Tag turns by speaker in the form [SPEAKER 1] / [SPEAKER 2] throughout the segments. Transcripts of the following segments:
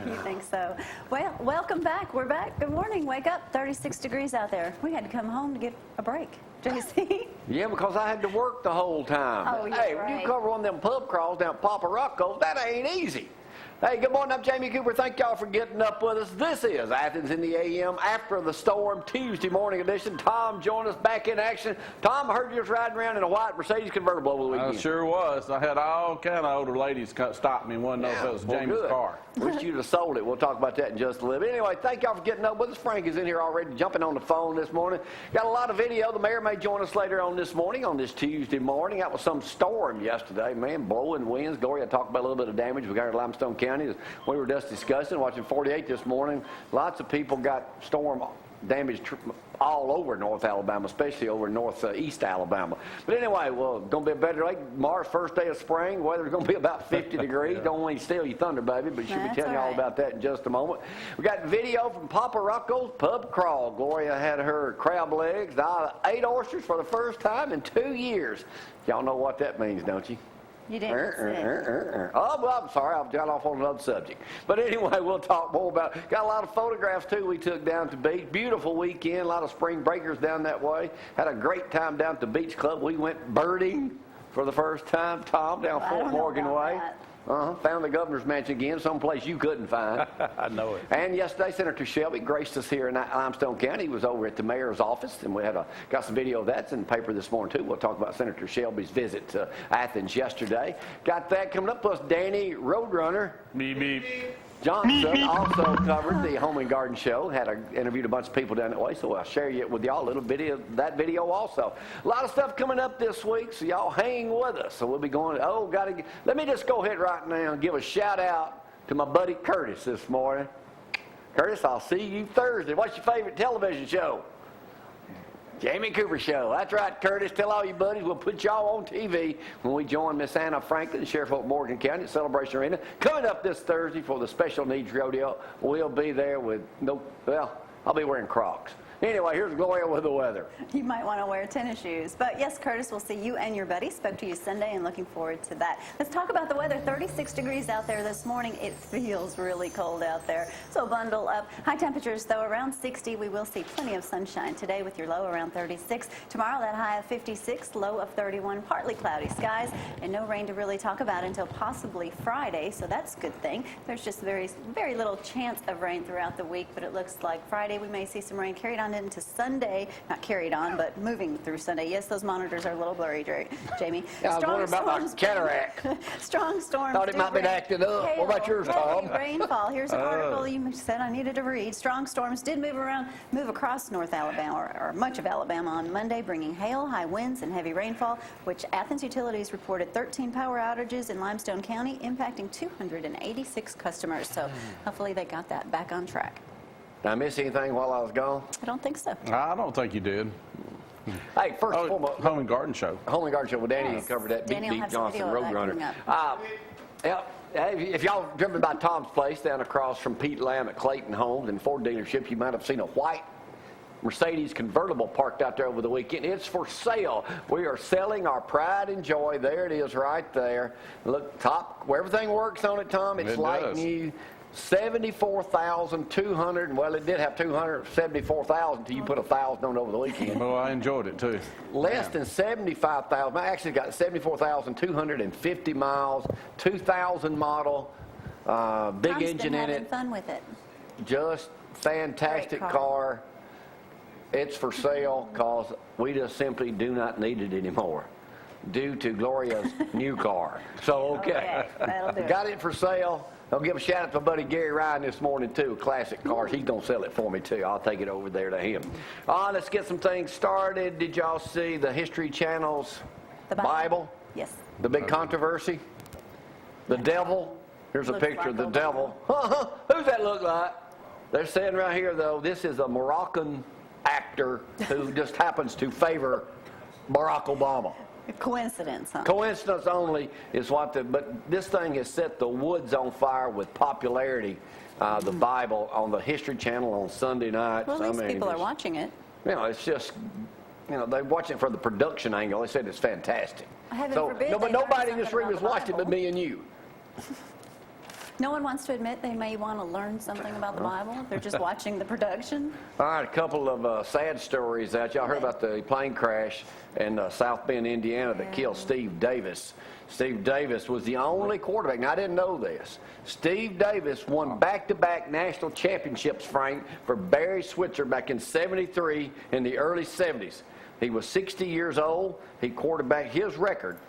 [SPEAKER 1] You think so? Well, welcome back. We're back. Good morning. Wake up. 36 degrees out there. We had to come home to get a break. JC?
[SPEAKER 2] Yeah, because I had to work the whole time.
[SPEAKER 1] Oh, yeah,
[SPEAKER 2] hey,
[SPEAKER 1] right.
[SPEAKER 2] when you cover one of them pub crawls down at Papa Rocco's, that ain't easy. Hey, good morning. I'm Jamie Cooper. Thank y'all for getting up with us. This is Athens in the AM After the Storm Tuesday morning edition. Tom joined us back in action. Tom, I heard you was riding around in a white Mercedes convertible over the weekend.
[SPEAKER 3] I sure was. I had all kind of older ladies stop me and want to know if it was Jamie's car.
[SPEAKER 2] Wish you'd have sold it. We'll talk about that in just a little bit. Anyway, thank y'all for getting up with us. Frank is in here already jumping on the phone this morning. Got a lot of video. The mayor may join us later on this morning, on this Tuesday morning. That was some storm yesterday, man. Blowing winds. Gloria talked about a little bit of damage we got in Limestone County. We were just discussing, watching 48 this morning. Lots of people got storm damage all over North Alabama, especially over northeast Alabama. But anyway, well, going to be a better day. Tomorrow's first day of spring. Weather's going to be about 50 degrees. Don't want to steal your thunder, baby, but she'll be telling you all about that in just a moment. We got video from Papa Rocco's Pub Crawl. Gloria had her crab legs. I ate oysters for the first time in 2 years. Y'all know what that means, don't you?
[SPEAKER 1] You didn't
[SPEAKER 2] Oh, well, I'm sorry. I've got off on another subject. But anyway, we'll talk more about it. Got a lot of photographs, too, we took down to the beach. Beautiful weekend. A lot of spring breakers down that way. Had a great time down at the beach club. We went birding for the first time, Tom, down Fort Morgan way. Found the governor's mansion again, someplace you couldn't find.
[SPEAKER 3] I know it.
[SPEAKER 2] And yesterday, Senator Shelby graced us here in Limestone County. He was over at the mayor's office, and we had got some video of that. It's in the paper this morning, too. We'll talk about Senator Shelby's visit to Athens yesterday. Got that coming up, plus Danny Roadrunner.
[SPEAKER 3] Beep, beep.
[SPEAKER 2] Johnson also covered the Home and Garden Show. Interviewed a bunch of people down that way, so I'll share with y'all a little bit of that video also. A lot of stuff coming up this week, so y'all hang with us. So we'll be going, let me just go ahead right now and give a shout out to my buddy Curtis this morning. Curtis, I'll see you Thursday. What's your favorite television show? Jamie Cooper Show. That's right, Curtis. Tell all your buddies we'll put y'all on TV when we join Miss Anna Franklin, Sheriff of Morgan County at Celebration Arena. Coming up this Thursday for the Special Needs Rodeo. We'll be there with I'll be wearing Crocs. Anyway, here's Gloria with the weather.
[SPEAKER 1] You might want to wear tennis shoes. But yes, Curtis, we'll see you and your buddy. Spoke to you Sunday and looking forward to that. Let's talk about the weather. 36 degrees out there this morning. It feels really cold out there. So bundle up. High temperatures, though, around 60. We will see plenty of sunshine today with your low around 36. Tomorrow, that high of 56, low of 31. Partly cloudy skies and no rain to really talk about until possibly Friday. So that's a good thing. There's just very, very little chance of rain throughout the week. But it looks like Friday we may see some rain carried on into Sunday, not carried on, but moving through Sunday. Yes, those monitors are a little blurry, Jamie.
[SPEAKER 2] Yeah, I was wondering about my cataract.
[SPEAKER 1] Strong storms.
[SPEAKER 2] Thought it might be acting up.
[SPEAKER 1] Hail,
[SPEAKER 2] what about yours, Tom?
[SPEAKER 1] Rainfall. Here's an article you said I needed to read. Strong storms did move across North Alabama, or much of Alabama on Monday, bringing hail, high winds, and heavy rainfall, which Athens Utilities reported 13 power outages in Limestone County, impacting 286 customers. So hopefully they got that back on track.
[SPEAKER 2] Did I miss anything while I was gone?
[SPEAKER 1] I don't think so.
[SPEAKER 3] I don't think you did.
[SPEAKER 2] Hey, first and foremost,
[SPEAKER 3] Home and Garden Show.
[SPEAKER 2] Home and Garden Show. Well, Danny covered that. Beat Johnson Roadrunner. If y'all driven by Tom's place down across from Pete Lamb at Clayton Homes and Ford dealership, you might have seen a white Mercedes convertible parked out there over the weekend. It's for sale. We are selling our pride and joy. There it is right there. Look, top, where everything works on it, Tom. It's like new. 74,200. Well, it did have 274,000 until you put 1,000 on it over the weekend.
[SPEAKER 3] Well, I enjoyed it too.
[SPEAKER 2] Less than 75,000. I actually got 74,250 miles, 2000 model, big
[SPEAKER 1] Tom's
[SPEAKER 2] engine in it.
[SPEAKER 1] Fun with it.
[SPEAKER 2] Just fantastic car. It's for sale because we just simply do not need it anymore due to Gloria's new car. So okay.
[SPEAKER 1] That'll do
[SPEAKER 2] Got it for sale. I'll give a shout out to my buddy Gary Ryan this morning, too. Classic cars. He's going to sell it for me, too. I'll take it over there to him. Let's get some things started. Did y'all see the History Channel's Bible?
[SPEAKER 1] Yes.
[SPEAKER 2] The big controversy? The devil? Here's a picture of the devil. Who's that look like? They're saying right here, though, this is a Moroccan actor who just happens to favor Barack Obama.
[SPEAKER 1] Coincidence, huh?
[SPEAKER 2] Coincidence only is but this thing has set the woods on fire with popularity. The Bible on the History Channel on Sunday nights.
[SPEAKER 1] Well, at least people are watching it.
[SPEAKER 2] It's just, they're watching it from the production angle. They said it's fantastic.
[SPEAKER 1] Heaven forbid
[SPEAKER 2] but nobody in this room has watched it but me and you.
[SPEAKER 1] No one wants to admit they may want to learn something about the Bible. They're just watching the production.
[SPEAKER 2] All right, a couple of sad stories out. Y'all heard about the plane crash in South Bend, Indiana that killed Steve Davis. Steve Davis was the only quarterback. Now, I didn't know this. Steve Davis won back-to-back national championships, Frank, for Barry Switzer back in '73 in the early '70s. He was 60 years old. He quarterbacked. His record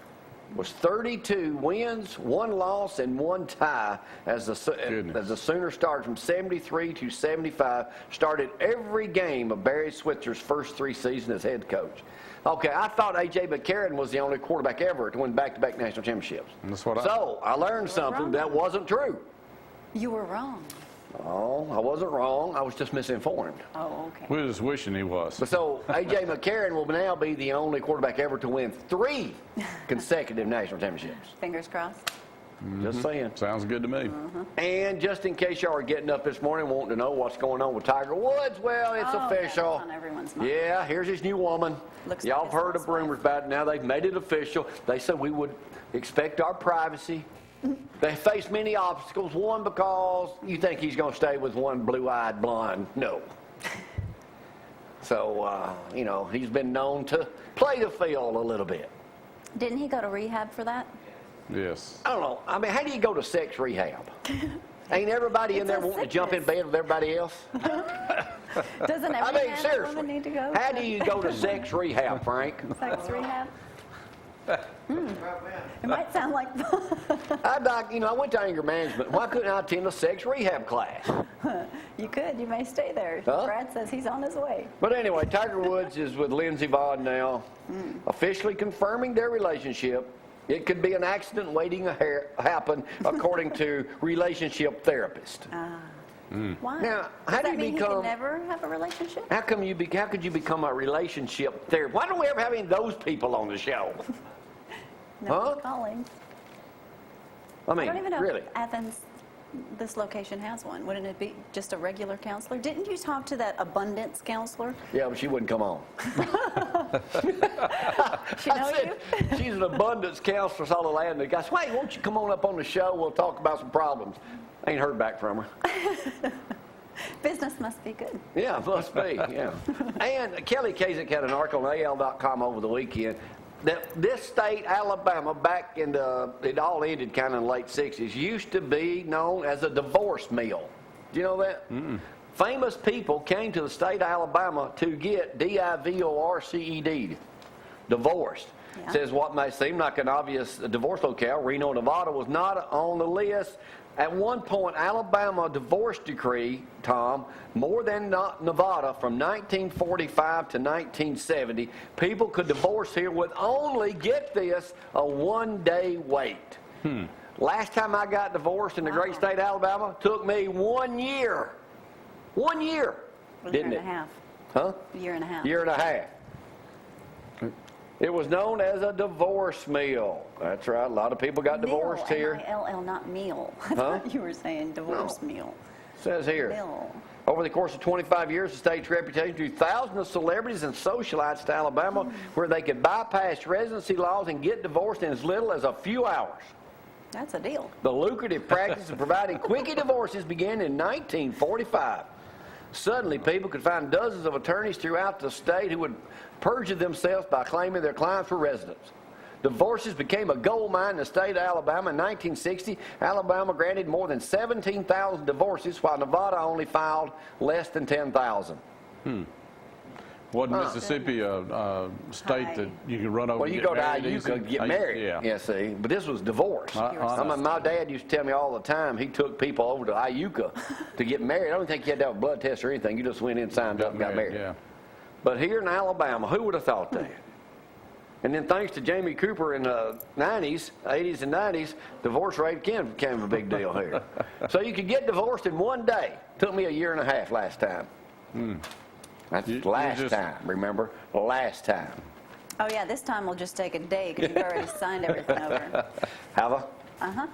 [SPEAKER 2] was 32 wins, 1 loss, and 1 tie as the Sooners started from '73 to '75. Started every game of Barry Switzer's first 3 seasons as head coach. Okay, I thought A.J. McCarron was the only quarterback ever to win back-to-back national championships.
[SPEAKER 3] That's what
[SPEAKER 2] So I learned something that wasn't true.
[SPEAKER 1] You were wrong.
[SPEAKER 2] Oh, I wasn't wrong. I was just misinformed.
[SPEAKER 1] Oh, okay.
[SPEAKER 3] We were just wishing he was.
[SPEAKER 2] But so A.J. McCarron will now be the only quarterback ever to win 3 consecutive national championships.
[SPEAKER 1] Fingers crossed.
[SPEAKER 2] Just saying.
[SPEAKER 3] Sounds good to me.
[SPEAKER 2] And just in case y'all are getting up this morning wanting to know what's going on with Tiger Woods, well, it's official.
[SPEAKER 1] That's on everyone's mind.
[SPEAKER 2] Yeah, here's his new woman.
[SPEAKER 1] Looks
[SPEAKER 2] Y'all
[SPEAKER 1] like
[SPEAKER 2] have heard
[SPEAKER 1] his
[SPEAKER 2] of rumors about it. Now they've made it official. They said we would expect our privacy. They face many obstacles. One, because you think he's going to stay with one blue-eyed blonde. No. So, you know, he's been known to play the field a little bit.
[SPEAKER 1] Didn't he go to rehab for that?
[SPEAKER 3] Yes.
[SPEAKER 2] I don't know. I mean, how do you go to sex rehab? Ain't everybody in there wanting to jump in bed with everybody else?
[SPEAKER 1] Doesn't
[SPEAKER 2] I
[SPEAKER 1] every
[SPEAKER 2] mean,
[SPEAKER 1] man and
[SPEAKER 2] seriously.
[SPEAKER 1] woman need to go?
[SPEAKER 2] How do you go to sex rehab, Frank?
[SPEAKER 1] Sex rehab? It might sound like
[SPEAKER 2] I went to anger management. Why couldn't I attend a sex rehab class?
[SPEAKER 1] you could. You may stay there.
[SPEAKER 2] Huh?
[SPEAKER 1] Brad says he's on his way.
[SPEAKER 2] But anyway, Tiger Woods is with WOODS-VONN now, officially confirming their relationship. It could be an accident waiting to happen, according to relationship therapist.
[SPEAKER 1] Why?
[SPEAKER 2] Now,
[SPEAKER 1] Does
[SPEAKER 2] how do
[SPEAKER 1] that
[SPEAKER 2] you
[SPEAKER 1] mean
[SPEAKER 2] become?
[SPEAKER 1] he can never have a relationship?
[SPEAKER 2] How could you become a relationship therapist? Why don't we ever have any of those people on the show?
[SPEAKER 1] No
[SPEAKER 2] Huh?
[SPEAKER 1] one's calling.
[SPEAKER 2] I
[SPEAKER 1] I
[SPEAKER 2] mean,
[SPEAKER 1] don't even know
[SPEAKER 2] really?
[SPEAKER 1] if Athens, this location has one. Wouldn't it be just a regular counselor? Didn't you talk to that abundance counselor?
[SPEAKER 2] Yeah, but she wouldn't come on.
[SPEAKER 1] She know you?
[SPEAKER 2] She's an abundance counselor, so I'll land the guy said, "Hey, won't you come on up on the show? We'll talk about some problems." Ain't heard back from her.
[SPEAKER 1] Business must be good.
[SPEAKER 2] Yeah, must be, yeah. And Kelly Kasich had an article on AL.com over the weekend that this state, Alabama, back in it all ended kind of in the late 60s, used to be known as a divorce mill. Do you know that? Famous people came to the state of Alabama to get divorced, divorced.
[SPEAKER 1] Yeah.
[SPEAKER 2] Says what may seem like an obvious divorce locale, Reno, Nevada, was not on the list. At one point, Alabama divorce decree, Tom, more than Nevada, from 1945 to 1970, people could divorce here with only, get this, a 1-day wait. Last time I got divorced in the great state of Alabama, took me 1 year. 1 year, didn't it?
[SPEAKER 1] A year and a half.
[SPEAKER 2] Huh?
[SPEAKER 1] A year and a half.
[SPEAKER 2] Year and a half. It was known as a divorce mill. That's right. A lot of people got divorced here.
[SPEAKER 1] M-I-L-L, not meal. I
[SPEAKER 2] Huh?
[SPEAKER 1] thought you were saying divorce meal.
[SPEAKER 2] Says here.
[SPEAKER 1] Mill.
[SPEAKER 2] Over the course of 25 years, the state's reputation drew thousands of celebrities and socialites to Alabama where they could bypass residency laws and get divorced in as little as a few hours.
[SPEAKER 1] That's a deal.
[SPEAKER 2] The lucrative practice of providing quickie divorces began in 1945. Suddenly, people could find dozens of attorneys throughout the state who would perjure themselves by claiming their clients were residents. Divorces became a gold mine in the state of Alabama. In 1960, Alabama granted more than 17,000 divorces, while Nevada only filed less than 10,000.
[SPEAKER 3] Wasn't Mississippi a state that you could run over
[SPEAKER 2] Well,
[SPEAKER 3] and
[SPEAKER 2] you
[SPEAKER 3] get
[SPEAKER 2] go to
[SPEAKER 3] married
[SPEAKER 2] IUCA
[SPEAKER 3] easy?
[SPEAKER 2] and get married.
[SPEAKER 3] Yeah.
[SPEAKER 2] See. But this was divorce. My dad used to tell me all the time he took people over to IUCA to get married. I don't think you had to have a blood test or anything. You just went in, signed up, and got married.
[SPEAKER 3] Yeah.
[SPEAKER 2] But here in Alabama, who would have thought that? And then thanks to Jamie Cooper in the 80s and 90s, divorce rate again became a big deal here. So you could get divorced in 1 day. Took me a year and a half last time. That's last time, remember? Last time.
[SPEAKER 1] Oh, yeah, this time we'll just take a day because you've already signed everything over.
[SPEAKER 2] Have I?
[SPEAKER 1] Uh-huh.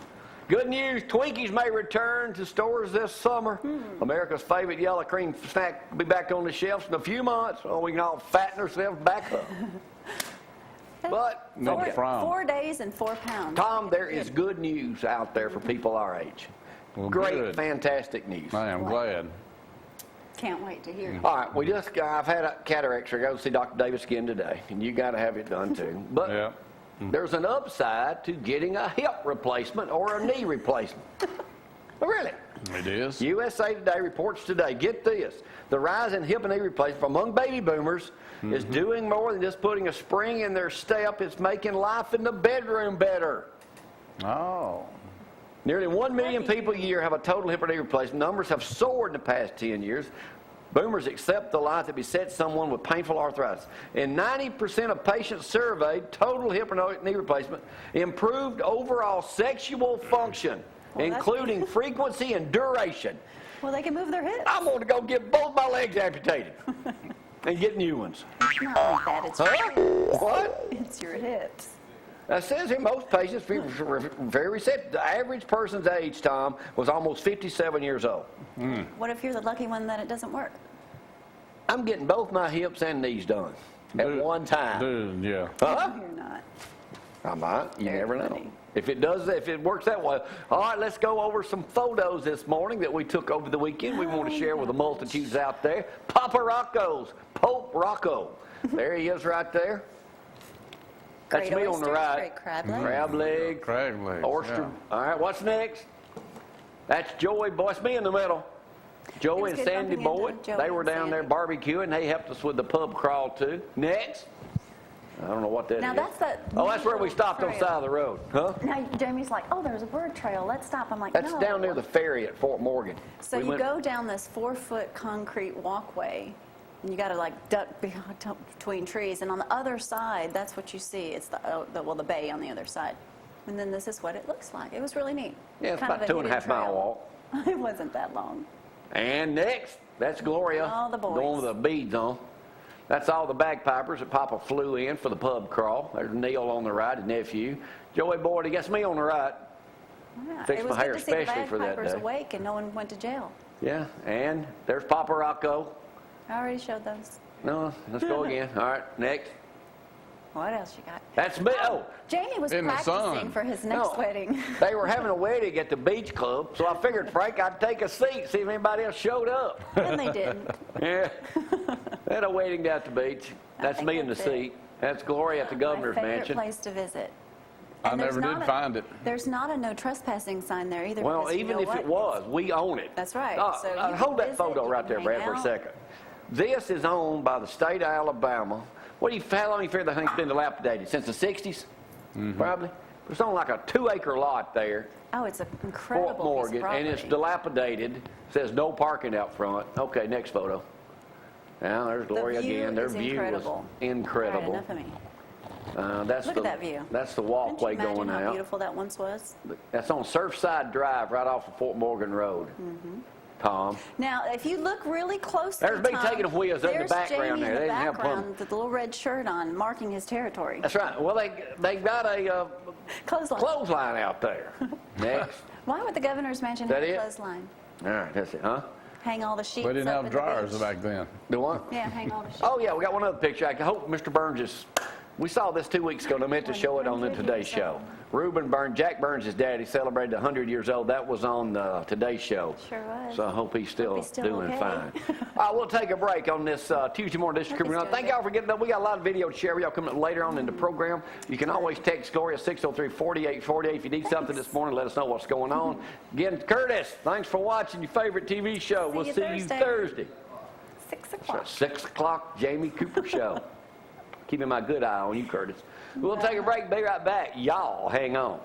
[SPEAKER 2] Good news, Twinkies may return to stores this summer. America's favorite yellow cream snack will be back on the shelves in a few months. Oh, we can all fatten ourselves back up. But, okay.
[SPEAKER 1] 4 days and 4 pounds.
[SPEAKER 2] Tom, there is good news out there for people our age.
[SPEAKER 3] Well,
[SPEAKER 2] great,
[SPEAKER 3] good.
[SPEAKER 2] fantastic news.
[SPEAKER 3] I am glad.
[SPEAKER 1] Can't wait to hear.
[SPEAKER 2] All right, I've had a cataract surgery. I go to see Dr. Davis again today, and you got to have it done too. But
[SPEAKER 3] Yeah.
[SPEAKER 2] there's an upside to getting a hip replacement or a knee replacement. Really?
[SPEAKER 3] It is.
[SPEAKER 2] USA Today reports today, get this, the rise in hip and knee replacement among baby boomers is doing more than just putting a spring in their step. It's making life in the bedroom better.
[SPEAKER 3] Oh.
[SPEAKER 2] Nearly 1 million people a year have a total hip or knee replacement. Numbers have soared in the past 10 years. Boomers accept the life that besets someone with painful arthritis. And 90% of patients surveyed, total hip or knee replacement improved overall sexual function, including frequency and duration.
[SPEAKER 1] Well, they can move their hips.
[SPEAKER 2] I'm going to go get both my legs amputated and get new ones.
[SPEAKER 1] It's not like that. It's your
[SPEAKER 2] Huh?
[SPEAKER 1] hips.
[SPEAKER 2] What?
[SPEAKER 1] It's your hips.
[SPEAKER 2] That says here most patients feel very receptive. The average person's age, Tom, was almost 57 years old.
[SPEAKER 1] What if you're the lucky one that it doesn't work?
[SPEAKER 2] I'm getting both my hips and knees done at one time.
[SPEAKER 3] Dude, yeah.
[SPEAKER 2] Huh?
[SPEAKER 1] You're not.
[SPEAKER 2] I might. You
[SPEAKER 1] Very
[SPEAKER 2] never know.
[SPEAKER 1] funny.
[SPEAKER 2] If it works that way. All right, let's go over some photos this morning that we took over the weekend. We want to share with the multitudes out there. Papa Rocco's, Pope Rocco. There he is right there. That's
[SPEAKER 1] Great
[SPEAKER 2] me on the
[SPEAKER 1] oysters,
[SPEAKER 2] right.
[SPEAKER 1] great crab leg.
[SPEAKER 2] Crab leg,
[SPEAKER 3] Crab legs.
[SPEAKER 2] oyster.
[SPEAKER 3] Yeah.
[SPEAKER 2] All right, what's next? That's Joey Boy. It's me in the middle. Joey
[SPEAKER 1] was
[SPEAKER 2] and
[SPEAKER 1] good
[SPEAKER 2] Sandy
[SPEAKER 1] bumping into
[SPEAKER 2] Boyd.
[SPEAKER 1] Joey
[SPEAKER 2] They were
[SPEAKER 1] and
[SPEAKER 2] down there
[SPEAKER 1] Sandy.
[SPEAKER 2] barbecuing. They helped us with the pub crawl too. Next. I don't know what that is.
[SPEAKER 1] Now that's that.
[SPEAKER 2] Oh, that's where we stopped on the
[SPEAKER 1] trail.
[SPEAKER 2] side of the road. Huh?
[SPEAKER 1] Now Jamie's like, oh, there's a bird trail. Let's stop. I'm like,
[SPEAKER 2] That's
[SPEAKER 1] no.
[SPEAKER 2] down near the ferry at Fort Morgan.
[SPEAKER 1] So
[SPEAKER 2] We
[SPEAKER 1] you
[SPEAKER 2] went-
[SPEAKER 1] go down this 4-foot concrete walkway, and you got to like duck between trees. And on the other side, that's what you see. It's the bay on the other side. And then this is what it looks like. It was really neat.
[SPEAKER 2] Yeah, it's
[SPEAKER 1] Kind
[SPEAKER 2] about
[SPEAKER 1] of a
[SPEAKER 2] 2.5
[SPEAKER 1] hidden
[SPEAKER 2] mile
[SPEAKER 1] trail.
[SPEAKER 2] walk.
[SPEAKER 1] It wasn't that long.
[SPEAKER 2] And next, that's Gloria.
[SPEAKER 1] All the boys.
[SPEAKER 2] Going with the beads on. That's all the bagpipers that Papa flew in for the pub crawl. There's Neil on the right, his nephew. Joey Boyd, he gets me on the right.
[SPEAKER 1] Yeah,
[SPEAKER 2] Fixed
[SPEAKER 1] it was
[SPEAKER 2] my hair
[SPEAKER 1] good to see the
[SPEAKER 2] especially for that
[SPEAKER 1] bagpipers
[SPEAKER 2] day.
[SPEAKER 1] awake and no one went to jail.
[SPEAKER 2] Yeah, and there's Papa Rocco.
[SPEAKER 1] I already showed those.
[SPEAKER 2] No, let's go again. All right, next.
[SPEAKER 1] What else you got?
[SPEAKER 2] That's me. Oh,
[SPEAKER 1] Jamie was
[SPEAKER 3] In the
[SPEAKER 1] practicing
[SPEAKER 3] sun.
[SPEAKER 1] for his next
[SPEAKER 2] no.
[SPEAKER 1] wedding.
[SPEAKER 2] They were having a wedding at the beach club, so I figured, Frank, I'd take a seat, see if anybody else showed up.
[SPEAKER 1] And they didn't.
[SPEAKER 2] Yeah. They had a wedding down at the beach. That's
[SPEAKER 1] think
[SPEAKER 2] me in the
[SPEAKER 1] that's it.
[SPEAKER 2] seat. That's Gloria at the governor's
[SPEAKER 1] My favorite
[SPEAKER 2] mansion.
[SPEAKER 1] place to visit.
[SPEAKER 3] I
[SPEAKER 1] And there's
[SPEAKER 3] never did
[SPEAKER 1] not a-
[SPEAKER 3] find it.
[SPEAKER 1] There's not a no trespassing sign there either.
[SPEAKER 2] Well,
[SPEAKER 1] because you
[SPEAKER 2] even
[SPEAKER 1] know
[SPEAKER 2] if
[SPEAKER 1] what?
[SPEAKER 2] it was, we own it.
[SPEAKER 1] That's right. So you
[SPEAKER 2] hold
[SPEAKER 1] can
[SPEAKER 2] that
[SPEAKER 1] visit,
[SPEAKER 2] photo
[SPEAKER 1] you
[SPEAKER 2] right
[SPEAKER 1] can
[SPEAKER 2] there,
[SPEAKER 1] hang
[SPEAKER 2] Brad, for a
[SPEAKER 1] out.
[SPEAKER 2] second. This is owned by the state of Alabama. How long do you figure the thing's been dilapidated? Since the 60s? Probably. It's on like a 2-acre lot there,
[SPEAKER 1] Oh, it's an incredible
[SPEAKER 2] Fort Morgan,
[SPEAKER 1] piece of
[SPEAKER 2] and it's
[SPEAKER 1] property.
[SPEAKER 2] dilapidated. Says no parking out front. Okay, next photo. Now there's Gloria
[SPEAKER 1] view
[SPEAKER 2] again. Their
[SPEAKER 1] is
[SPEAKER 2] view
[SPEAKER 1] incredible.
[SPEAKER 2] was
[SPEAKER 1] All right,
[SPEAKER 2] incredible.
[SPEAKER 1] enough of me.
[SPEAKER 2] That's
[SPEAKER 1] Look
[SPEAKER 2] the,
[SPEAKER 1] at that view.
[SPEAKER 2] That's the
[SPEAKER 1] Can't you
[SPEAKER 2] walkway
[SPEAKER 1] imagine
[SPEAKER 2] going
[SPEAKER 1] how
[SPEAKER 2] out.
[SPEAKER 1] beautiful that once was?
[SPEAKER 2] That's on Surfside Drive, right off of Fort Morgan Road. Tom.
[SPEAKER 1] Now, if you look really closely,
[SPEAKER 2] There's me
[SPEAKER 1] Tom,
[SPEAKER 2] taking a whiz in the
[SPEAKER 1] there's
[SPEAKER 2] background
[SPEAKER 1] Jamie
[SPEAKER 2] there.
[SPEAKER 1] in
[SPEAKER 2] They
[SPEAKER 1] the
[SPEAKER 2] didn't have
[SPEAKER 1] background
[SPEAKER 2] plumbing.
[SPEAKER 1] with the little red shirt on, marking his territory.
[SPEAKER 2] That's right. Well, they got a
[SPEAKER 1] Clothesline.
[SPEAKER 2] clothesline out there. Next.
[SPEAKER 1] Why would the governor's mansion
[SPEAKER 2] That
[SPEAKER 1] have a
[SPEAKER 2] it?
[SPEAKER 1] clothesline?
[SPEAKER 2] All right, that's it, huh?
[SPEAKER 1] Hang all the sheets
[SPEAKER 3] We didn't
[SPEAKER 1] up
[SPEAKER 3] have
[SPEAKER 1] in
[SPEAKER 3] dryers
[SPEAKER 1] the beach.
[SPEAKER 3] back then.
[SPEAKER 2] The one?
[SPEAKER 1] Yeah, hang all the sheets.
[SPEAKER 2] Oh, yeah, we got one other picture. I hope Mr. Burns is... We saw this 2 weeks ago, and I meant to show it on the
[SPEAKER 1] 100
[SPEAKER 2] Today
[SPEAKER 1] years
[SPEAKER 2] Show.
[SPEAKER 1] old.
[SPEAKER 2] Reuben Burns, Jack Burns' daddy, celebrated 100 years old. That was on the Today Show.
[SPEAKER 1] Sure was.
[SPEAKER 2] So I hope he's still,
[SPEAKER 1] Hope he's still
[SPEAKER 2] doing
[SPEAKER 1] okay.
[SPEAKER 2] fine. All right, we'll take a break on this Tuesday morning edition.
[SPEAKER 1] Hope he's
[SPEAKER 2] Thank
[SPEAKER 1] doing
[SPEAKER 2] y'all for getting up. We got a lot of video to share with y'all coming up later on in the program. You can always text Gloria 603-4848 if you need something this morning. Let us know what's going on. Again, Curtis, thanks for watching your favorite TV show. We'll
[SPEAKER 1] you
[SPEAKER 2] see you
[SPEAKER 1] Thursday.
[SPEAKER 2] Thursday.
[SPEAKER 1] 6 o'clock.
[SPEAKER 2] 6 o'clock, Jamie Cooper Show. Keeping my good eye on you, Curtis. We'll take a break. Be right back. Y'all hang on.